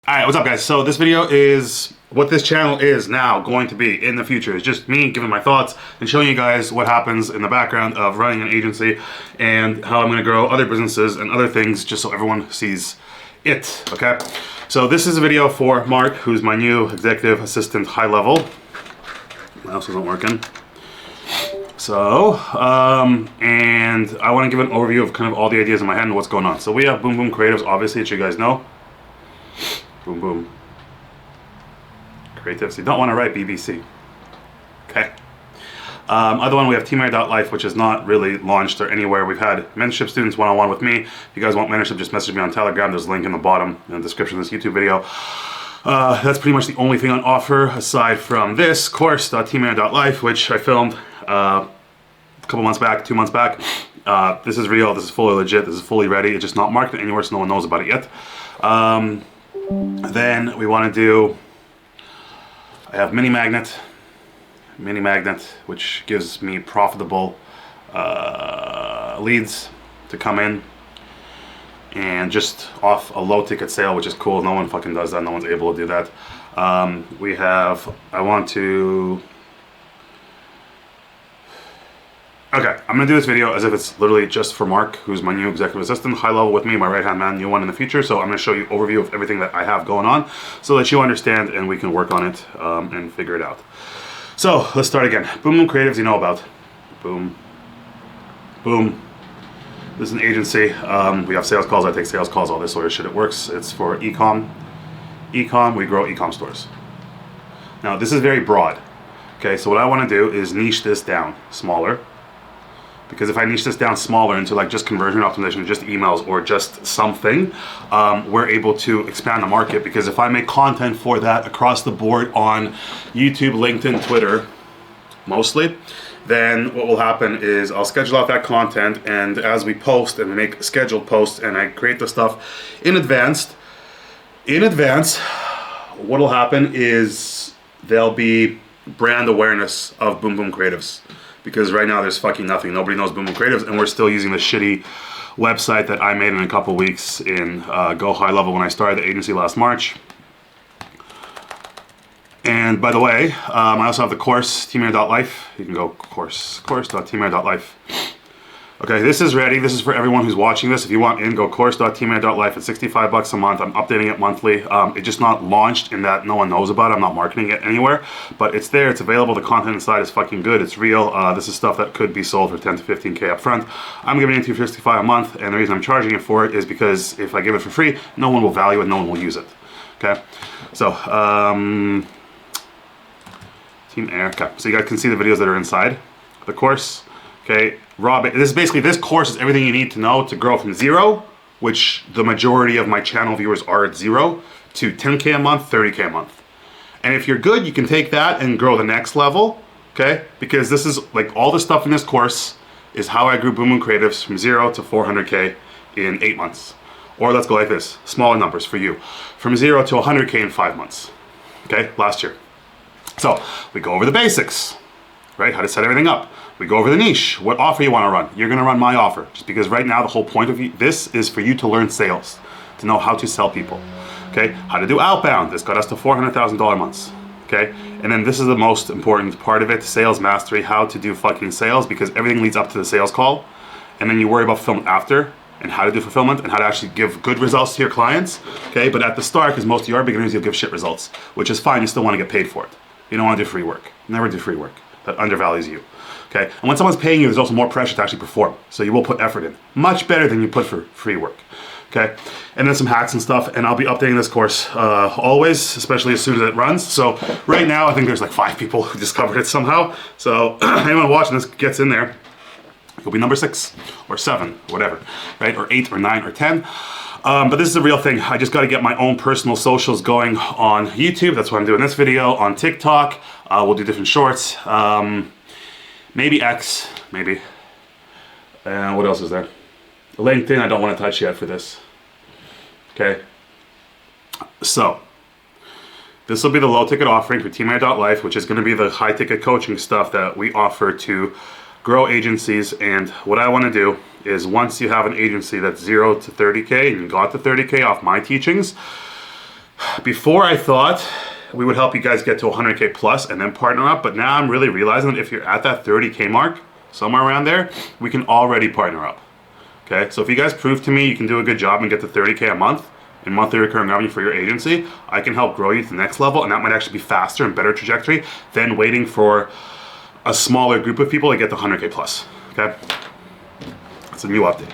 Alright, what's up guys? So this video is what this channel is now going to be in the future. It's just me giving my thoughts and showing you guys what happens in the background of running an agency and how I'm going to grow other businesses and other things just so everyone sees it, okay? So this is a video for Mark, who's my new executive assistant high level. My mouse isn't working. So, and I want to give an overview of kind of all the ideas in my head and what's going on. So we have Boom Boom Creatives, obviously, as you guys know. Boom Boom Creatives. You don't want to write BBC. Okay. Other one, we have Teamair.life, which is not really launched or anywhere. We've had mentorship students one-on-one with me. If you guys want mentorship, just message me on Telegram. There's a link in the bottom in the description of this YouTube video. That's pretty much the only thing on offer aside from this course, Teamair.life, which I filmed a couple months back, 2 months back. This is real. This is fully legit. This is fully ready. It's just not marketed anywhere, so no one knows about it yet. Then we want to do, I have mini magnet, which gives me profitable leads to come in and just off a low ticket sale, which is cool. No one fucking does that. No one's able to do that. We have, okay, I'm gonna do this video as if it's literally just for Mark, who's my new executive assistant, high level with me, my right-hand man, new one in the future. So I'm gonna show you overview of everything that I have going on so that you understand and we can work on it and figure it out. So let's start again. Boom Boom Creatives, you know about. Boom. Boom. This is an agency. We have sales calls, I take sales calls, all this sort of shit. It works. It's for e-com. E-com, we grow e-com stores. Now this is very broad. Okay, so what I wanna do is niche this down smaller. Because if I niche this down smaller into like just conversion optimization, just emails or just something, we're able to expand the market. Because if I make content for that across the board on YouTube, LinkedIn, Twitter, mostly, then what will happen is I'll schedule out that content, and as we post and make scheduled posts and I create the stuff in advance, what will happen is there'll be brand awareness of Boom Boom Creatives. Because right now there's fucking nothing. Nobody knows Boom Boom Creatives, and we're still using the shitty website that I made in a couple weeks in Go High Level when I started the agency last March. And by the way, I also have the course, Teamair.life. You can go course.teamair.life. Okay, this is ready. This is for everyone who's watching this. If you want in, go course.teamair.life. It's 65 bucks a month. I'm updating it monthly. It's just not launched in that no one knows about it. I'm not marketing it anywhere, but it's there. It's available. The content inside is fucking good. It's real. This is stuff that could be sold for 10 to 15K up front. I'm giving it to you for 65 a month, and the reason I'm charging it for it is because if I give it for free, no one will value it, no one will use it. Okay, so Teamair. Okay, so you guys can see the videos that are inside the course. Okay, this course is everything you need to know to grow from 0, which the majority of my channel viewers are at 0, to 10K a month, 30K a month. And if you're good, you can take that and grow the next level, okay? Because this is, like, all the stuff in this course is how I grew Boom Boom Creatives from 0 to 400K in 8 months. Or let's go like this, smaller numbers for you. From 0 to 100K in 5 months, okay, last year. So, we go over the basics, right? How to set everything up. We go over the niche, what offer you want to run. You're going to run my offer, just because right now the whole point of this is for you to learn sales, to know how to sell people, okay? How to do outbound. This got us to $400,000 months, okay? And then this is the most important part of it, sales mastery, how to do fucking sales, because everything leads up to the sales call, and then you worry about fulfillment after, and how to do fulfillment, and how to actually give good results to your clients, okay? But at the start, because most of you are beginners, you'll give shit results, which is fine. You still want to get paid for it. You don't want to do free work. Never do free work. That undervalues you. Okay, and when someone's paying you, there's also more pressure to actually perform. So you will put effort in. Much better than you put for free work. Okay, and then some hacks and stuff, and I'll be updating this course always, especially as soon as it runs. So right now, I think there's like 5 people who discovered it somehow. So anyone watching this gets in there, you'll be number 6 or 7, whatever, right? Or 8 or 9 or 10. But this is a real thing. I just got to get my own personal socials going on YouTube. That's why I'm doing this video. On TikTok, we'll do different shorts. Maybe X, maybe. And what else is there? LinkedIn, I don't want to touch yet for this. Okay. So, this will be the low ticket offering for Teamair.life, which is going to be the high ticket coaching stuff that we offer to grow agencies. And what I want to do is, once you have an agency that's 0 to 30K and you got the 30K off my teachings, Before I thought we would help you guys get to 100K plus and then partner up, but now I'm really realizing that if you're at that 30K mark, somewhere around there, we can already partner up. Okay, so if you guys prove to me you can do a good job and get to 30K a month in monthly recurring revenue for your agency, I can help grow you to the next level, and that might actually be faster and better trajectory than waiting for a smaller group of people to get to 100K plus. Okay, it's a new update.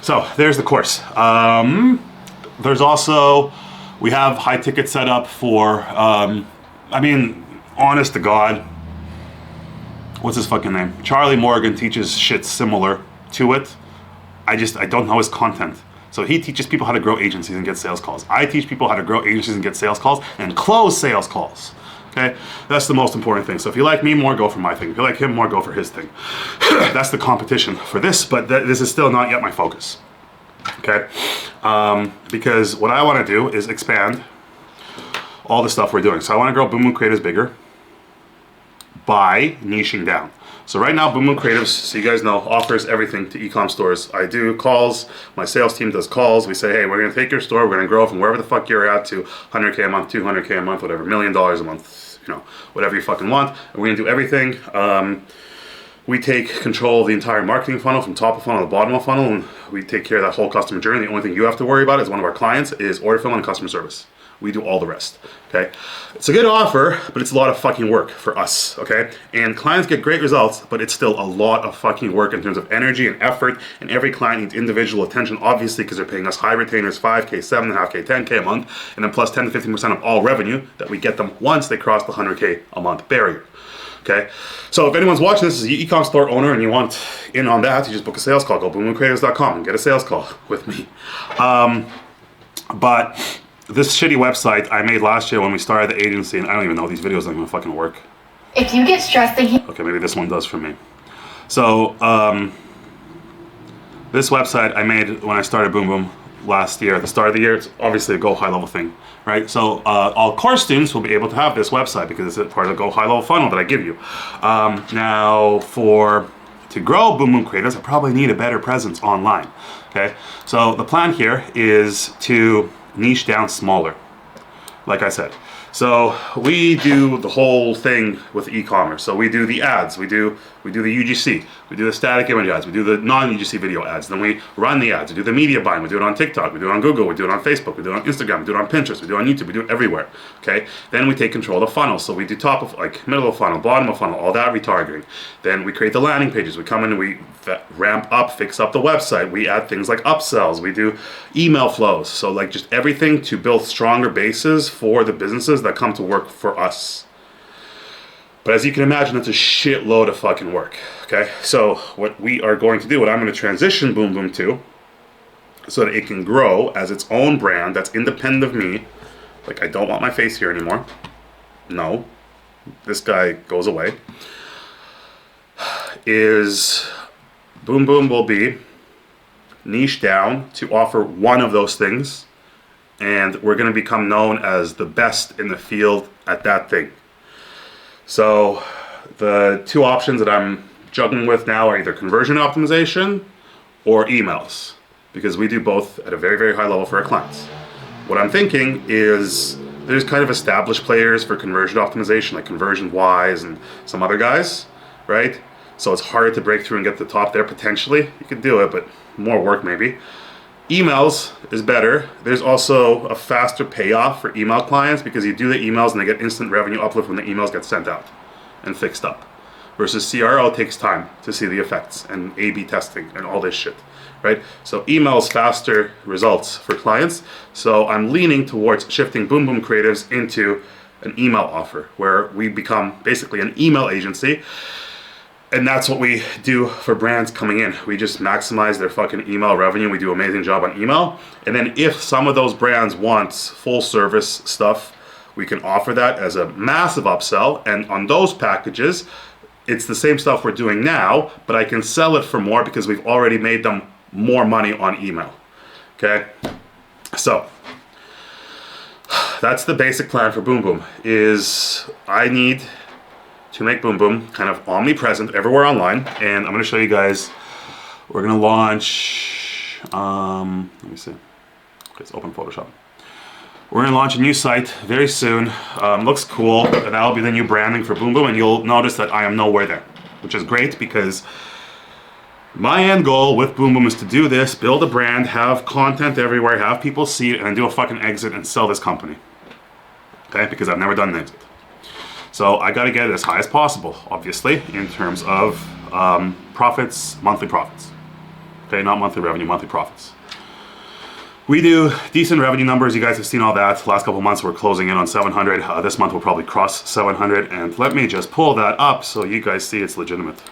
So there's the course. There's also, we have high ticket set up for, I mean, honest to God, what's his fucking name? Charlie Morgan teaches shit similar to it. I don't know his content. So he teaches people how to grow agencies and get sales calls. I teach people how to grow agencies and get sales calls and close sales calls. Okay, that's the most important thing. So if you like me more, go for my thing. If you like him more, go for his thing. That's the competition for this, but this is still not yet my focus. Okay, because what I want to do is expand all the stuff we're doing. So I want to grow Boom Boom Creatives bigger by niching down. So right now, Boom Boom Creatives, so you guys know, offers everything to e-com stores. I do calls, my sales team does calls. We say, hey, we're gonna take your store, we're gonna grow from wherever the fuck you're at to 100K a month, 200K a month, whatever, $1 million a month, you know, whatever you fucking want. And we're gonna do everything. We take control of the entire marketing funnel from top of funnel to bottom of funnel, and we take care of that whole customer journey. The only thing you have to worry about as one of our clients is order fulfillment and customer service. We do all the rest, okay? It's a good offer, but it's a lot of fucking work for us, okay? And clients get great results, but it's still a lot of fucking work in terms of energy and effort, and every client needs individual attention, obviously, because they're paying us high retainers, 5K, 7.5K, 10K a month, and then plus 10 to 15% of all revenue that we get them once they cross the 100K a month barrier. Okay, so if anyone's watching this as an e-com store owner and you want in on that, you just book a sales call. Go boomboomcreatives.com and get a sales call with me. But this shitty website I made last year when we started the agency, and I don't even know, these videos don't even fucking work. If you get stressed thinking... Okay, maybe this one does for me. So, this website I made when I started Boom Boom last year, at the start of the year. It's obviously a Go High Level thing, right? So all course students will be able to have this website because it's part of the Go High Level funnel that I give you. Now, to grow Boom Boom Creatives, I probably need a better presence online, okay? So the plan here is to niche down smaller, like I said. So we do the whole thing with e-commerce. So we do the ads, we do the UGC, we do the static image ads, we do the non-UGC video ads, then we run the ads, we do the media buying, we do it on TikTok, we do it on Google, we do it on Facebook, we do it on Instagram, we do it on Pinterest, we do it on YouTube, we do it everywhere, okay? Then we take control of the funnel. So we do top of, like, middle of funnel, bottom of funnel, all that retargeting. Then we create the landing pages, we come in and we ramp up, fix up the website, we add things like upsells, we do email flows. So like just everything to build stronger bases for the businesses that come to work for us. But as you can imagine, it's a shitload of fucking work, okay? So what we are going to do, what I'm going to transition Boom Boom to, so that it can grow as its own brand that's independent of me. Like, I don't want my face here anymore. No, this guy goes away. Is Boom Boom will be niche down to offer one of those things, and we're going to become known as the best in the field at that thing. So the two options that I'm juggling with now are either conversion optimization or emails, because we do both at a very, very high level for our clients. What I'm thinking is there's kind of established players for conversion optimization, like Conversion Wise and some other guys, right? So it's harder to break through and get to the top there potentially. You could do it, but more work maybe. Emails is better. There's also a faster payoff for email clients because you do the emails and they get instant revenue uplift when the emails get sent out and fixed up. Versus CRO takes time to see the effects and A/B testing and all this shit, right? So emails faster results for clients. So I'm leaning towards shifting Boom Boom Creatives into an email offer where we become basically an email agency. And that's what we do for brands coming in. We just maximize their fucking email revenue. We do an amazing job on email. And then if some of those brands want full service stuff, we can offer that as a massive upsell. And on those packages, it's the same stuff we're doing now, but I can sell it for more because we've already made them more money on email. Okay? So that's the basic plan for Boom Boom. Is I need to make Boom Boom kind of omnipresent everywhere online, and I'm going to show you guys. We're going to launch, let me see, okay, let's open Photoshop. We're gonna launch a new site very soon. Looks cool, and that'll be the new branding for Boom Boom, and you'll notice that I am nowhere there, which is great because my end goal with Boom Boom is to do this, build a brand, have content everywhere, have people see it, and then do a fucking exit and sell this company. Okay, because I've never done an exit. So I gotta get it as high as possible, obviously, in terms of profits, monthly profits. Okay, not monthly revenue, monthly profits. We do decent revenue numbers. You guys have seen all that. Last couple months we're closing in on 700. This month we'll probably cross 700. And let me just pull that up so you guys see it's legitimate.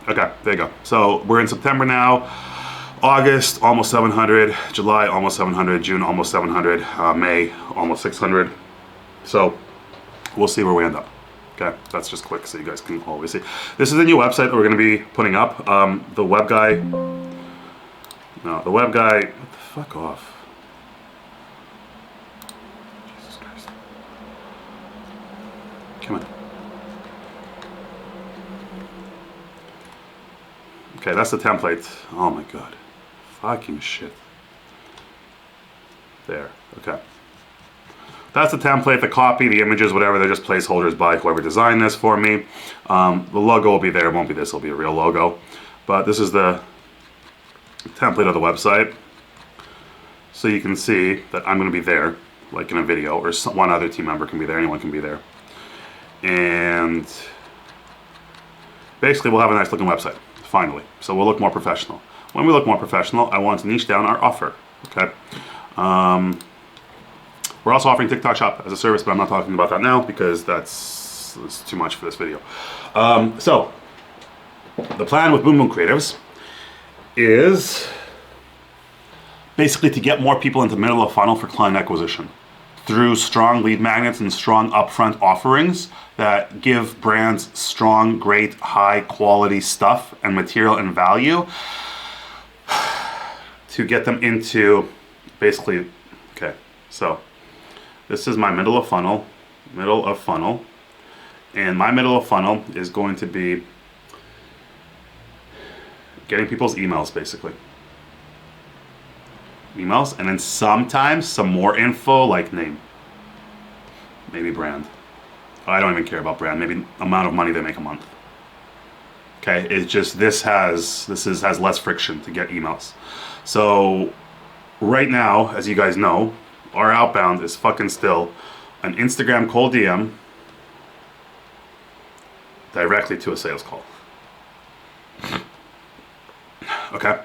Okay, there you go. So we're in September now. August, almost 700. July, almost 700. June, almost 700. May, almost 600. So we'll see where we end up. Okay, that's just quick so you guys can always see. This is a new website that we're going to be putting up. The web guy... No, the web guy... What the fuck off? Jesus Christ. Come on. Okay, that's the template. Oh my god. Fucking shit. There. Okay. That's the template, the copy, the images, whatever. They're just placeholders by whoever designed this for me. The logo will be there. It won't be this. It'll be a real logo. But this is the template of the website. So you can see that I'm going to be there, like in a video, or one other team member can be there. Anyone can be there. And basically we'll have a nice looking website. Finally. So we'll look more professional. When we look more professional, I want to niche down our offer. Okay. We're also offering TikTok Shop as a service, but I'm not talking about that now because that's too much for this video. So the plan with Boom Boom Creatives is basically to get more people into the middle of funnel for client acquisition through strong lead magnets and strong upfront offerings that give brands strong, great, high quality stuff and material and value to get them into basically, okay, so this is my middle of funnel, and my middle of funnel is going to be getting people's emails basically. Emails, and then sometimes some more info like name, maybe brand. I don't even care about brand. Maybe amount of money they make a month. Okay, it's just this has less friction to get emails. So right now, as you guys know, our outbound is fucking still an Instagram cold DM directly to a sales call. Okay.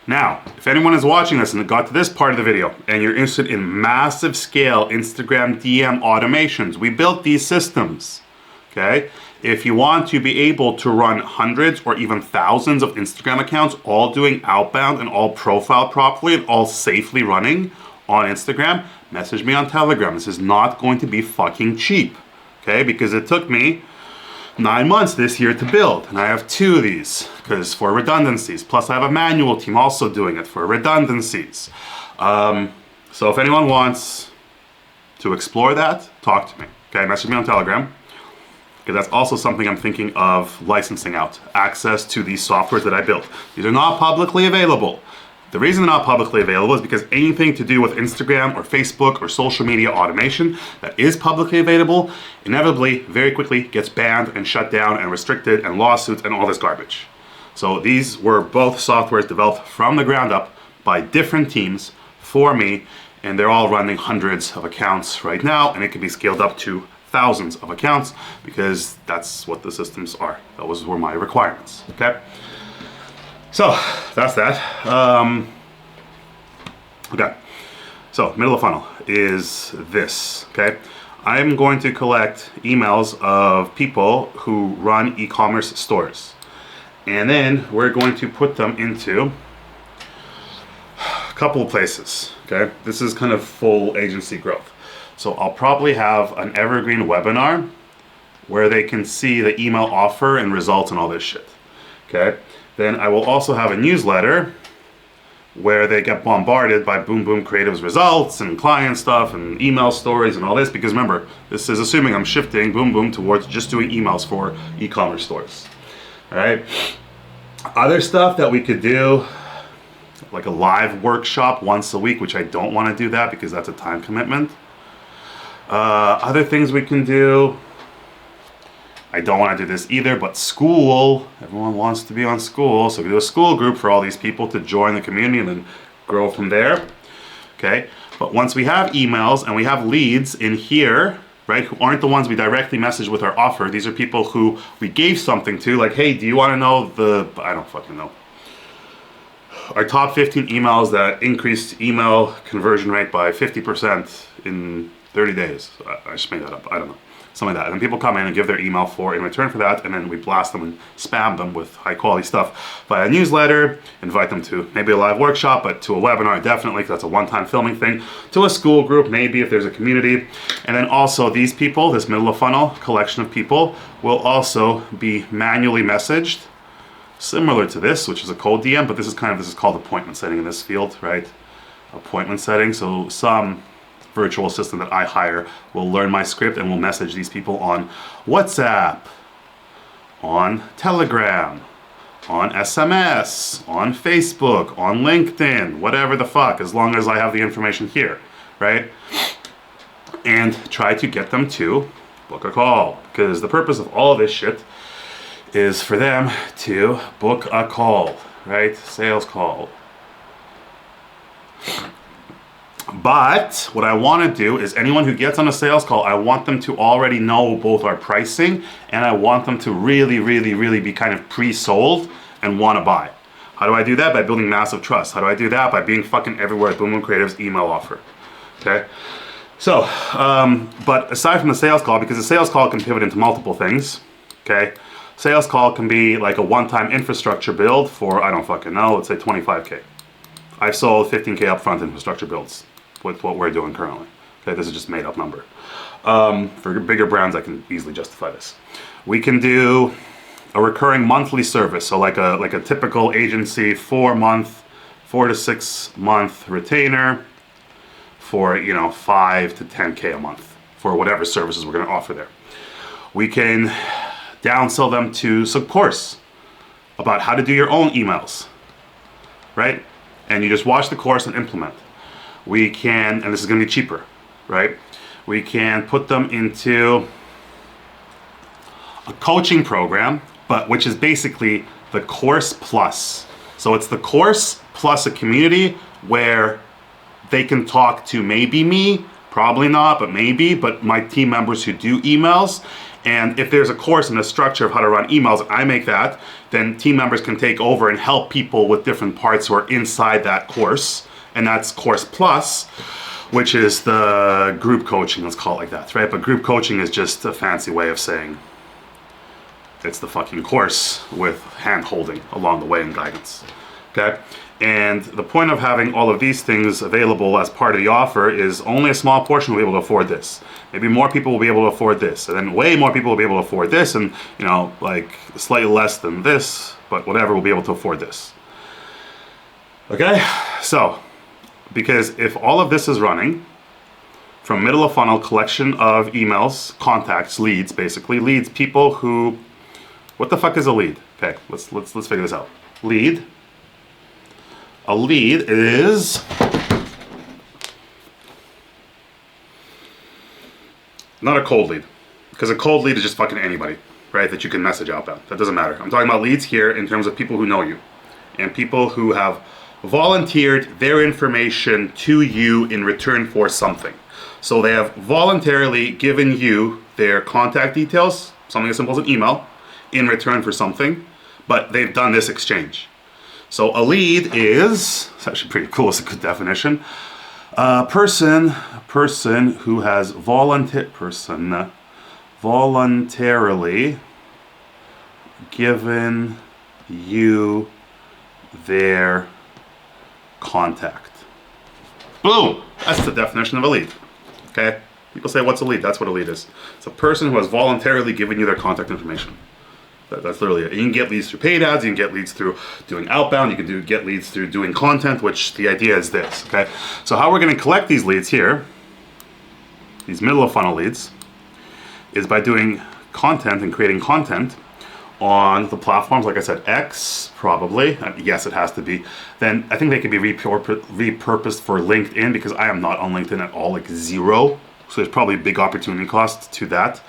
Now, if anyone is watching this and got to this part of the video and you're interested in massive scale Instagram DM automations, we built these systems, okay? If you want to be able to run hundreds or even thousands of Instagram accounts, all doing outbound and all profiled properly and all safely running on Instagram, message me on Telegram. This is not going to be fucking cheap, okay? Because it took me 9 months this year to build, and I have 2 of these because for redundancies, plus I have a manual team also doing it for redundancies. So if anyone wants to explore that, talk to me, okay? Message me on Telegram, because that's also something I'm thinking of licensing out, access to these softwares that I built. These are not publicly available. The reason they're not publicly available is because anything to do with Instagram or Facebook or social media automation that is publicly available inevitably very quickly gets banned and shut down and restricted and lawsuits and all this garbage. So these were both softwares developed from the ground up by different teams for me, and they're all running hundreds of accounts right now, and it can be scaled up to thousands of accounts because that's what the systems are. Those were my requirements, okay? So that's that. Okay, so middle of funnel is this, okay? I'm going to collect emails of people who run e-commerce stores. And then we're going to put them into a couple of places, okay? This is kind of full agency growth. So I'll probably have an evergreen webinar where they can see the email offer and results and all this shit. Okay. Then I will also have a newsletter where they get bombarded by Boom Boom Creative's results and client stuff and email stories and all this, because remember, this is assuming I'm shifting Boom Boom towards just doing emails for e-commerce stores. All right. Other stuff that we could do, like a live workshop once a week, which I don't want to do that because that's a time commitment. Other things we can do, I don't want to do this either, but school, everyone wants to be on school, so we do a school group for all these people to join the community and then grow from there. Okay, but once we have emails and we have leads in here, right, who aren't the ones we directly message with our offer, these are people who we gave something to, like, hey, do you want to know I don't fucking know, our top 15 emails that increased email conversion rate by 50% in 30 days. I just made that up, I don't know. Something like that. And then people come in and give their email in return for that, and then we blast them and spam them with high quality stuff via newsletter, invite them to maybe a live workshop, but to a webinar definitely, because that's a one-time filming thing, to a school group maybe if there's a community. And then also these people, this middle of funnel collection of people, will also be manually messaged, similar to this, which is a cold DM, but this is called appointment setting in this field, right? Appointment setting. So some virtual assistant that I hire will learn my script and will message these people on WhatsApp, on Telegram, on SMS, on Facebook, on LinkedIn, whatever the fuck, as long as I have the information here, right? And try to get them to book a call, because the purpose of all of this shit is for them to book a call, right? Sales call. But what I want to do is anyone who gets on a sales call, I want them to already know both our pricing, and I want them to really, really, really be kind of pre-sold and want to buy. How do I do that? By building massive trust. How do I do that? By being fucking everywhere at Boom Boom Creative's email offer. Okay? So, but aside from the sales call, because the sales call can pivot into multiple things, okay? Sales call can be like a one-time infrastructure build for, I don't fucking know, let's say 25K. I've sold 15K upfront infrastructure builds with what we're doing currently. Okay, this is just made up number. For bigger brands, I can easily justify this. We can do a recurring monthly service, so like a typical agency 4 to 6 month retainer for 5 to 10K a month for whatever services we're going to offer there. We can downsell them to some course about how to do your own emails, right? And you just watch the course and implement. We can, and this is going to be cheaper, right? We can put them into a coaching program, but which is basically the course plus. So it's the course plus a community where they can talk to maybe me, probably not, but maybe, but my team members who do emails. And if there's a course and a structure of how to run emails, I make that, then team members can take over and help people with different parts who are inside that course. And that's Course Plus, which is the group coaching, let's call it like that, right? But group coaching is just a fancy way of saying it's the fucking course with hand holding along the way and guidance, okay? And the point of having all of these things available as part of the offer is only a small portion will be able to afford this. Maybe more people will be able to afford this, and then way more people will be able to afford this, and like slightly less than this, but whatever will be able to afford this. Okay, so because if all of this is running from middle of funnel collection of emails, contacts, leads, basically leads, people who, what the fuck is a lead? Okay, let's figure this out. Lead. A lead is not a cold lead, because a cold lead is just fucking anybody, right, that you can message outbound. That doesn't matter. I'm talking about leads here in terms of people who know you and people who have volunteered their information to you in return for something. So they have voluntarily given you their contact details, something as simple as an email, in return for something, but they've done this exchange. So a lead is, it's actually pretty cool, it's a good definition, a person who has voluntarily given you their contact. Boom! That's the definition of a lead. Okay? People say, what's a lead? That's what a lead is. It's a person who has voluntarily given you their contact information. That's literally it. You can get leads through paid ads, you can get leads through doing outbound, you can get leads through doing content, which the idea is this, okay? So how we're gonna collect these leads here, these middle of funnel leads, is by doing content and creating content on the platforms, like I said, X, probably, yes, it has to be. Then I think they could be repurposed for LinkedIn, because I am not on LinkedIn at all, like zero. So there's probably a big opportunity cost to that.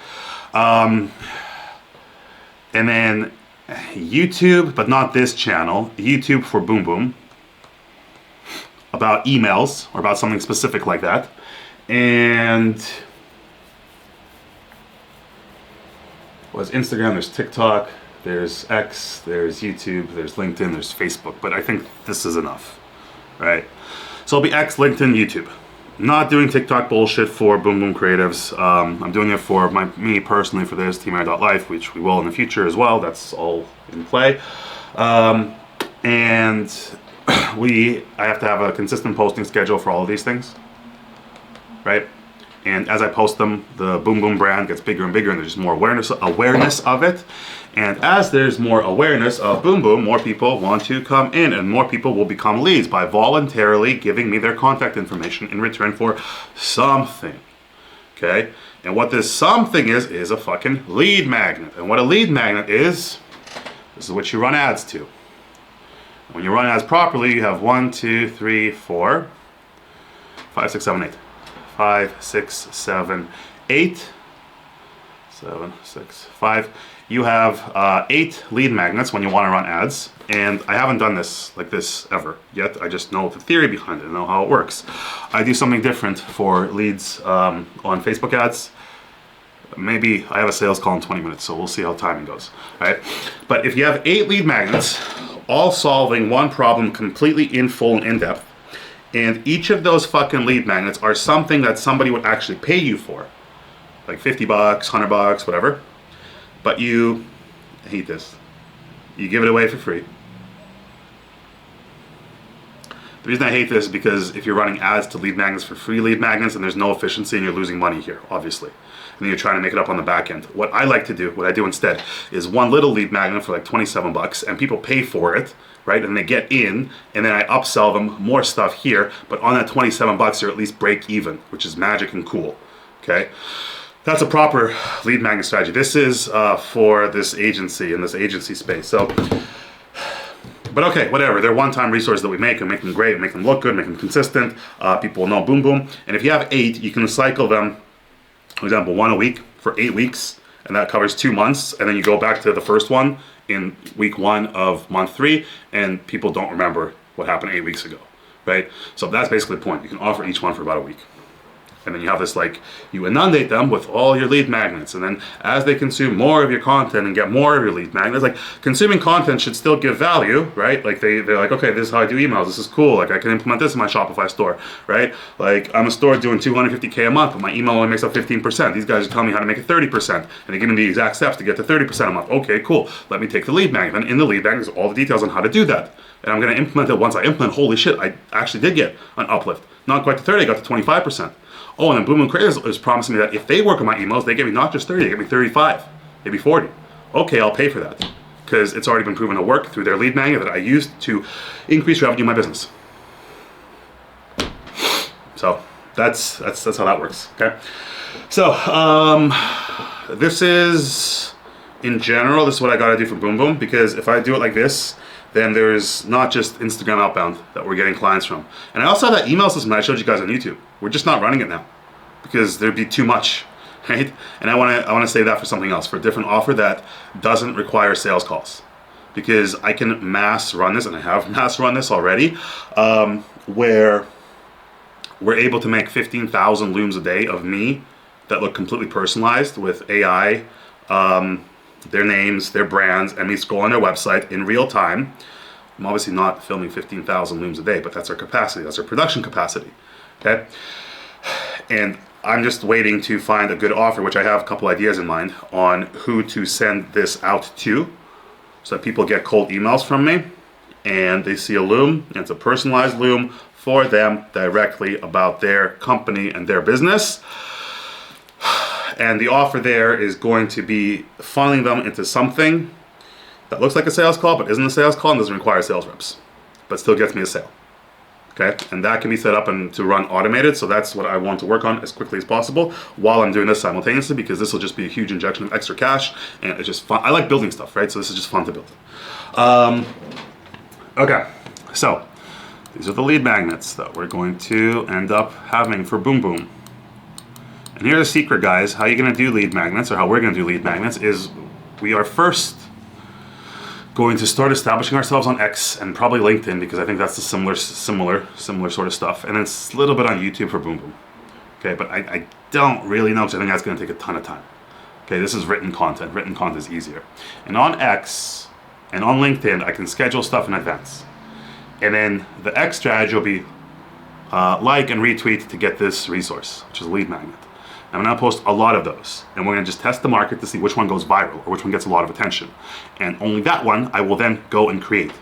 And then YouTube, but not this channel, YouTube for Boom Boom, about emails or about something specific like that. And was Instagram, there's TikTok, there's X, there's YouTube, there's LinkedIn, there's Facebook, but I think this is enough, right? So it'll be X, LinkedIn, YouTube. Not doing TikTok bullshit for Boom Boom Creatives. I'm doing it for me personally for this, Teamair.life, which we will in the future as well. That's all in play. And I have to have a consistent posting schedule for all of these things, right? And as I post them, the Boom Boom brand gets bigger and bigger, and there's just more awareness of it. And as there's more awareness of Boom Boom, more people want to come in, and more people will become leads by voluntarily giving me their contact information in return for something, okay? And what this something is a fucking lead magnet. And what a lead magnet is, this is what you run ads to. When you run ads properly, you have 1, 2, 3, 4, 5, 6, 7, 8. 5, 6, 7, 8, 7, 6, 5. You have 8 lead magnets when you want to run ads, and I haven't done this like this ever yet. I just know the theory behind it, I know how it works. I do something different for leads on Facebook ads. Maybe I have a sales call in 20 minutes, so we'll see how timing goes, right? But if you have 8 lead magnets, all solving one problem completely in full and in depth, and each of those fucking lead magnets are something that somebody would actually pay you for, like 50 bucks, 100 bucks, whatever. But I hate this, you give it away for free. The reason I hate this is because if you're running ads to lead magnets for free lead magnets, and there's no efficiency and you're losing money here, obviously. And then you're trying to make it up on the back end. What I like to do, what I do instead, is one little lead magnet for like 27 bucks, and people pay for it, right? And they get in, and then I upsell them more stuff here, but on that 27 bucks, you're at least break even, which is magic and cool, okay? That's a proper lead magnet strategy. This is for this agency, in this agency space. So, but okay, whatever. They're one-time resources that we make, and make them great, make them look good, make them consistent. People will know Boom Boom. And if you have 8, you can cycle them, for example, 1 a week for 8 weeks, and that covers 2 months. And then you go back to the first one in week 1 of month 3, and people don't remember what happened 8 weeks ago, right? So that's basically the point. You can offer each one for about a week. And then you have this, like, you inundate them with all your lead magnets, and then as they consume more of your content and get more of your lead magnets, like, consuming content should still give value, right? Like, they're like, okay, this is how I do emails, this is cool, like, I can implement this in my Shopify store, right? Like, I'm a store doing $250K a month, but my email only makes up 15%. These guys are telling me how to make it 30%, and they give me the exact steps to get to 30% a month. Okay, cool. Let me take the lead magnet, and in the lead magnet is all the details on how to do that. And I'm gonna implement it. Once I implement, holy shit, I actually did get an uplift. Not quite to 30, I got to 25%. Oh, and then Boom Boom Creators is promising me that if they work on my emails, they give me not just 30, they give me 35, maybe 40. Okay, I'll pay for that, because it's already been proven to work through their lead magnet that I used to increase revenue in my business. So that's how that works, okay? So this is, in general, this is what I gotta do for Boom Boom, because if I do it like this, then there's not just Instagram outbound that we're getting clients from. And I also have that email system that I showed you guys on YouTube. We're just not running it now because there'd be too much, right? And I wanna save that for something else, for a different offer that doesn't require sales calls. Because I can mass run this, and I have mass run this already, where we're able to make 15,000 looms a day of me that look completely personalized with AI, their names, their brands, and me scroll on their website in real time. I'm obviously not filming 15,000 looms a day, but that's our capacity, that's our production capacity, okay? And I'm just waiting to find a good offer, which I have a couple ideas in mind, on who to send this out to, so that people get cold emails from me, and they see a loom, and it's a personalized loom for them directly about their company and their business. And the offer there is going to be funneling them into something that looks like a sales call, but isn't a sales call and doesn't require sales reps, but still gets me a sale. Okay, and that can be set up and to run automated. So that's what I want to work on as quickly as possible while I'm doing this simultaneously, because this will just be a huge injection of extra cash, and it's just fun. I like building stuff, right? So this is just fun to build. Okay, so these are the lead magnets that we're going to end up having for Boom Boom. And here's a secret, guys. How you're going to do lead magnets, or how we're going to do lead magnets, is we are first going to start establishing ourselves on X and probably LinkedIn, because I think that's the similar sort of stuff, and then it's a little bit on YouTube for Boom Boom. Okay, but I don't really know, because I think that's going to take a ton of time. Okay, this is written content. Written content is easier. And on X and on LinkedIn, I can schedule stuff in advance. And then the X strategy will be like and retweet to get this resource, which is a lead magnet. I'm going to post a lot of those, and we're going to just test the market to see which one goes viral or which one gets a lot of attention. And only that one I will then go and create.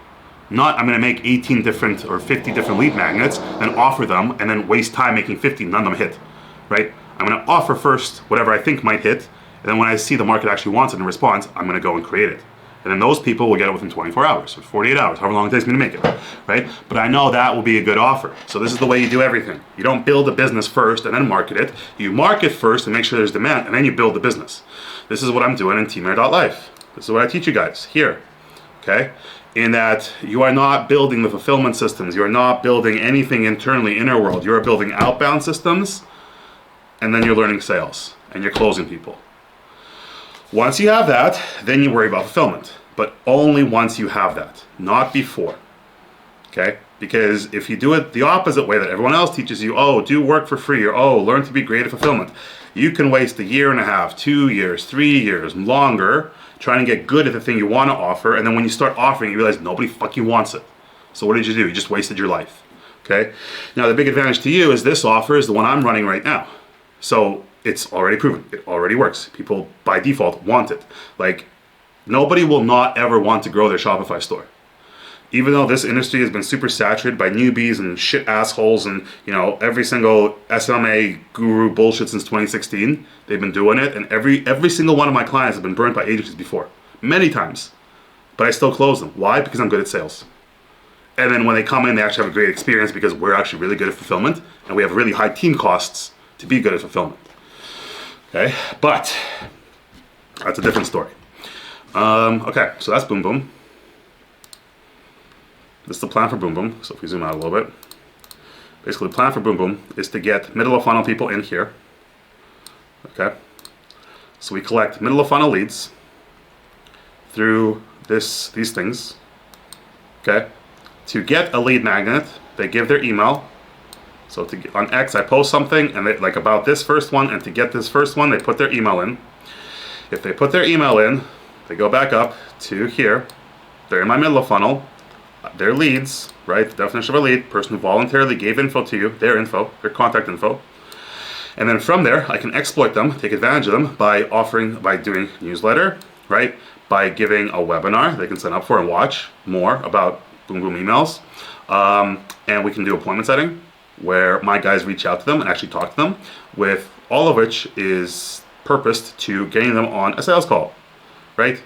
Not I'm going to make 18 different or 50 different lead magnets, then offer them, and then waste time making 50, none of them hit, right? I'm going to offer first whatever I think might hit, and then when I see the market actually wants it and responds, I'm going to go and create it. And then those people will get it within 24 hours or 48 hours, however long it takes me to make it, right? But I know that will be a good offer. So this is the way you do everything. You don't build a business first and then market it. You market first and make sure there's demand, and then you build the business. This is what I'm doing in Teamair.life. This is what I teach you guys here, okay? In that you are not building the fulfillment systems. You are not building anything internally, inner world. You are building outbound systems, and then you're learning sales, and you're closing people. Once you have that, then you worry about fulfillment, but only once you have that, not before, okay? Because if you do it the opposite way that everyone else teaches you, oh, do work for free, or oh, learn to be great at fulfillment, you can waste 1.5 years, 2 years, 3 years, longer, trying to get good at the thing you want to offer, and then when you start offering, you realize nobody fucking wants it. So what did you do? You just wasted your life, okay? Now, the big advantage to you is this offer is the one I'm running right now. So it's already proven. It already works. People, by default, want it. Like, nobody will not ever want to grow their Shopify store. Even though this industry has been super saturated by newbies and shit assholes and, you know, every single SMA guru bullshit since 2016, they've been doing it, and every single one of my clients has been burnt by agencies before. Many times. But I still close them. Why? Because I'm good at sales. And then when they come in, they actually have a great experience because we're actually really good at fulfillment, and we have really high team costs to be good at fulfillment. Okay, but that's a different story. Okay, so that's Boom Boom. This is the plan for Boom Boom. So if we zoom out a little bit, basically the plan for Boom Boom is to get middle of funnel people in here. Okay, so we collect middle of funnel leads through these things. Okay, to get a lead magnet, they give their email. So on X, I post something, and they, like about this first one, and to get this first one, they put their email in. If they put their email in, they go back up to here. They're in my middle of funnel. Their leads, right? The definition of a lead, person who voluntarily gave info to you, their info, their contact info. And then from there, I can exploit them, take advantage of them by doing newsletter, right? By giving a webinar they can sign up for and watch more about Boom Boom emails. And we can do appointment setting, where my guys reach out to them and actually talk to them, with all of which is purposed to getting them on a sales call, right?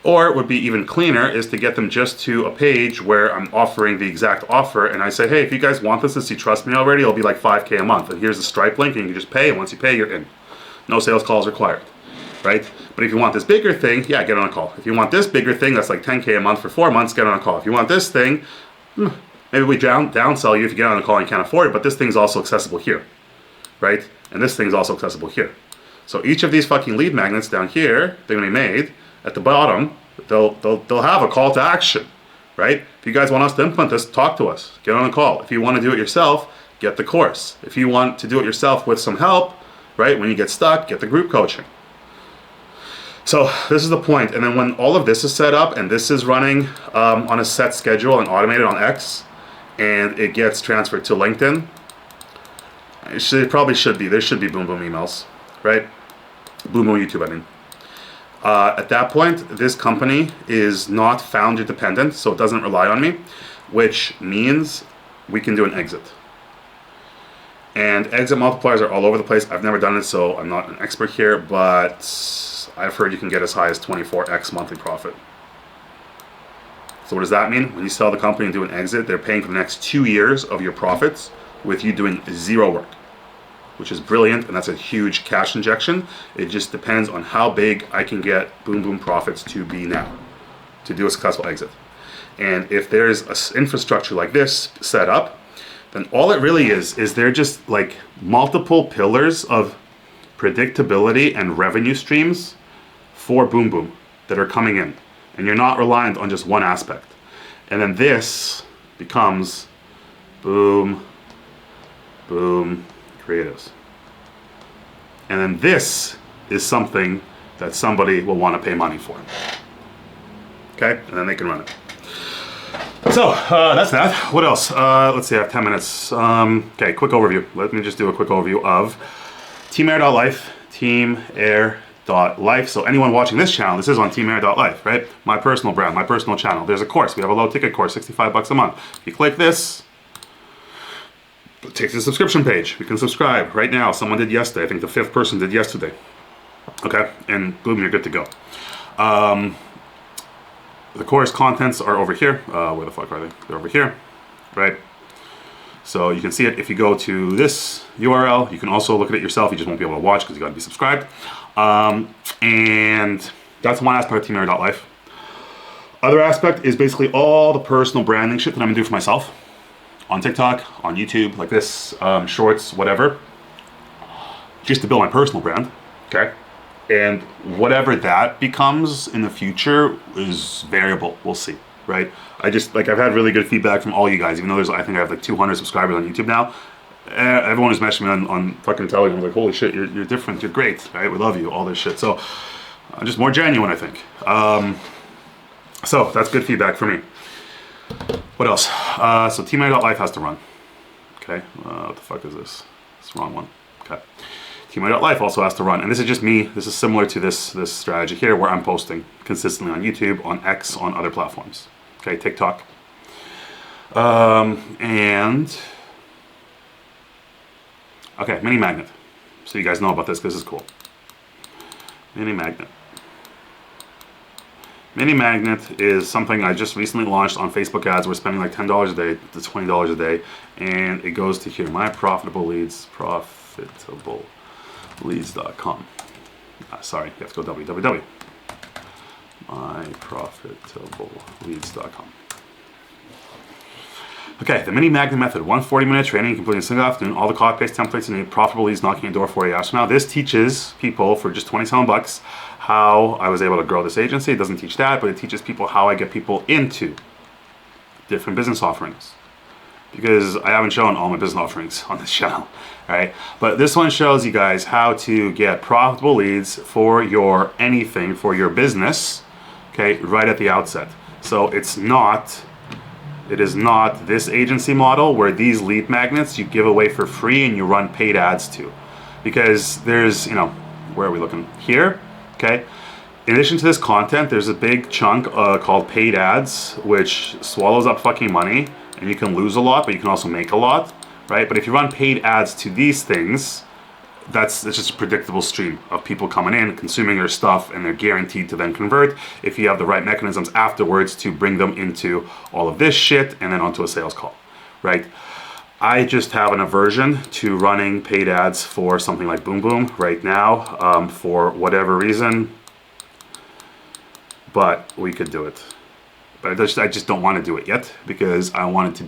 Or it would be even cleaner is to get them just to a page where I'm offering the exact offer, and I say, hey, if you guys want this, since you trust me already, it'll be like $5K a month, and here's the Stripe link, and you can just pay, and once you pay, you're in. No sales calls required, right? But if you want this bigger thing, yeah, get on a call. If you want this bigger thing, that's like $10K a month for 4 months, get on a call. If you want this thing, maybe we downsell you if you get on the call and you can't afford it, but this thing's also accessible here, right? And this thing's also accessible here. So each of these fucking lead magnets down here, they're gonna be made. At the bottom, they'll have a call to action, right? If you guys want us to implement this, talk to us, get on a call. If you want to do it yourself, get the course. If you want to do it yourself with some help, right, when you get stuck, get the group coaching. So this is the point. And then when all of this is set up and this is running on a set schedule and automated on X, and it gets transferred to LinkedIn, it probably should be. There should be Boom Boom emails, right? Boom Boom YouTube, I mean. At that point, this company is not founder dependent, so it doesn't rely on me, which means we can do an exit. And exit multipliers are all over the place. I've never done it, so I'm not an expert here, but I've heard you can get as high as 24x monthly profit. So what does that mean? When you sell the company and do an exit, they're paying for the next 2 years of your profits with you doing zero work, which is brilliant, and that's a huge cash injection. It just depends on how big I can get Boom Boom profits to be now to do a successful exit. And if there's an infrastructure like this set up, then all it really is they're just like multiple pillars of predictability and revenue streams for Boom Boom that are coming in. And you're not reliant on just one aspect. And then this becomes Boom, Boom, Creatives. And then this is something that somebody will want to pay money for. Okay, and then they can run it. So that's that. What else? Let's see, I have 10 minutes. Okay, quick overview. Let me just do a quick overview of Teamair.life, Teamair.life. So anyone watching this channel, this is on Teamair.life, right? My personal brand, my personal channel. There's a course. We have a low ticket course, 65 bucks a month. If you click this, it takes you to the subscription page. You can subscribe right now. Someone did yesterday. I think the 5th person did yesterday. Okay, and boom, you're good to go. The course contents are over here. Where the fuck are they? They're over here, right? So you can see it if you go to this URL. You can also look at it yourself. You just won't be able to watch because you got to be subscribed. And that's one aspect of Teamair.life. Other aspect is basically all the personal branding shit that I'm gonna do for myself on TikTok, on YouTube, like this, shorts, whatever, just to build my personal brand. Okay. And whatever that becomes in the future is variable. We'll see, right? I've had really good feedback from all you guys, even though I think I have like 200 subscribers on YouTube now. Everyone who's messaging me on fucking Telegram, like, holy shit, you're different, you're great, right? We love you, all this shit. So I'm just more genuine, I think. So that's good feedback for me. What else? So Teamair.life has to run. Okay, what the fuck is this? It's the wrong one. Okay. Teamair.life also has to run, and this is just me. This is similar to this strategy here, where I'm posting consistently on YouTube, on X, on other platforms. Okay, TikTok, and okay, mini magnet. So you guys know about this. This is cool. Mini magnet. Mini magnet is something I just recently launched on Facebook ads. We're spending like $10 a day to $20 a day, and it goes to here. My profitable leads, profitableleads.com. Sorry, you have to go www. myprofitableLeads.com. Okay, the mini magnet method. 140-minute training, completing a single afternoon. All the copy-paste templates you need. Profitable leads knocking your door 48 hours from now. This teaches people for just 27 bucks how I was able to grow this agency. It doesn't teach that, but it teaches people how I get people into different business offerings. Because I haven't shown all my business offerings on this channel, right? But this one shows you guys how to get profitable leads for your anything, for your business, okay, right at the outset. So it is not this agency model where these lead magnets you give away for free and you run paid ads to. Because there's, where are we looking? Here, okay? In addition to this content, there's a big chunk called paid ads, which swallows up fucking money. And you can lose a lot, but you can also make a lot, right? But if you run paid ads to these things, it's just a predictable stream of people coming in, consuming your stuff, and they're guaranteed to then convert if you have the right mechanisms afterwards to bring them into all of this shit and then onto a sales call, right? I just have an aversion to running paid ads for something like Boom Boom right now for whatever reason, but we could do it. But I just don't want to do it yet because I want to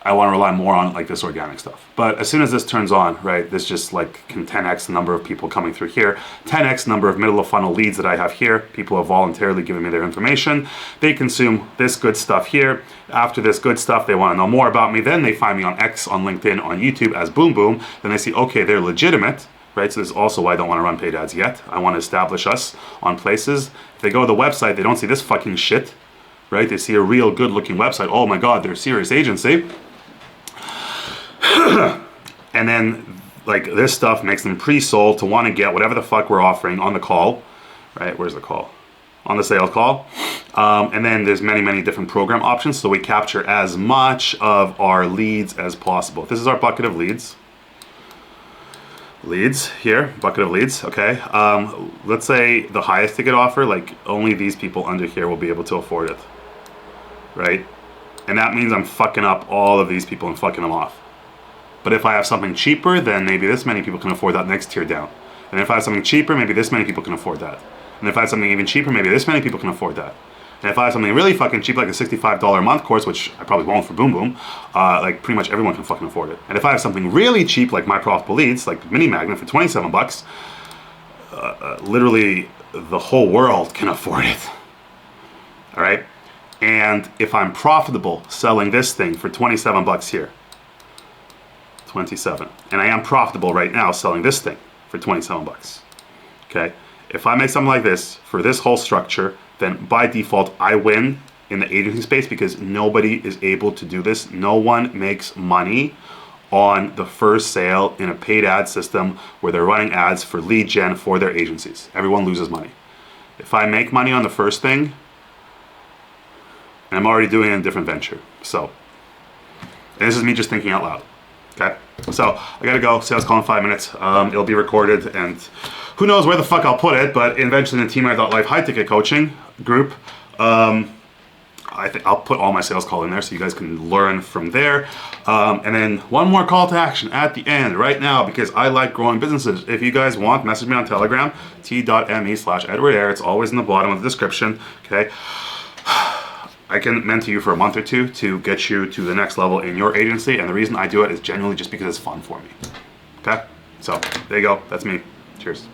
rely more on like this organic stuff. But as soon as this turns on, right, this just like can 10x the number of people coming through here, 10x number of middle of funnel leads that I have here. People have voluntarily given me their information. They consume this good stuff here. After this good stuff, they want to know more about me. Then they find me on X, on LinkedIn, on YouTube as Boom Boom. Then they see, okay, they're legitimate. Right, so this is also why I don't want to run paid ads yet. I want to establish us on places. If they go to the website, they don't see this fucking shit, right? They see a real good-looking website. Oh my God, they're a serious agency. And then, like, this stuff makes them pre-sold to want to get whatever the fuck we're offering on the call, right? Where's the call? on the sales call. And then there's many different program options, so we capture as much of our leads as possible. This is our bucket of leads. Leads here, bucket of leads, okay. Let's say the highest ticket offer, like only these people under here will be able to afford it, right? And that means I'm fucking up all of these people and fucking them off. But if I have something cheaper, then maybe this many people can afford that next tier down. And if I have something cheaper, maybe this many people can afford that. And if I have something even cheaper, maybe this many people can afford that. And if I have something really fucking cheap, like a $65 a month course, which I probably won't for Boom Boom, like pretty much everyone can fucking afford it. And if I have something really cheap, like My Profitable Leads, like Mini Magnet for 27 bucks, literally the whole world can afford it. All right? And if I'm profitable selling this thing for 27 bucks here, 27, and I am profitable right now selling this thing for 27 bucks, okay? If I make something like this for this whole structure, then by default, I win in the agency space because nobody is able to do this. No one makes money on the first sale in a paid ad system where they're running ads for lead gen for their agencies. Everyone loses money. If I make money on the first thing, and I'm already doing it in a different venture. So, and this is me just thinking out loud, okay? So, I gotta go, sales call in 5 minutes. It'll be recorded, and who knows where the fuck I'll put it, but eventually in the Teamair.life high ticket coaching group, I think I'll put all my sales call in there so you guys can learn from there. And then one more call to action at the end right now, because I like growing businesses. If you guys want, message me on Telegram, t.me/EdwardAir. It's always in the bottom of the description, okay? I can mentor you for a month or two to get you to the next level in your agency, and the reason I do it is genuinely just because it's fun for me, okay? So, there you go. That's me. Cheers.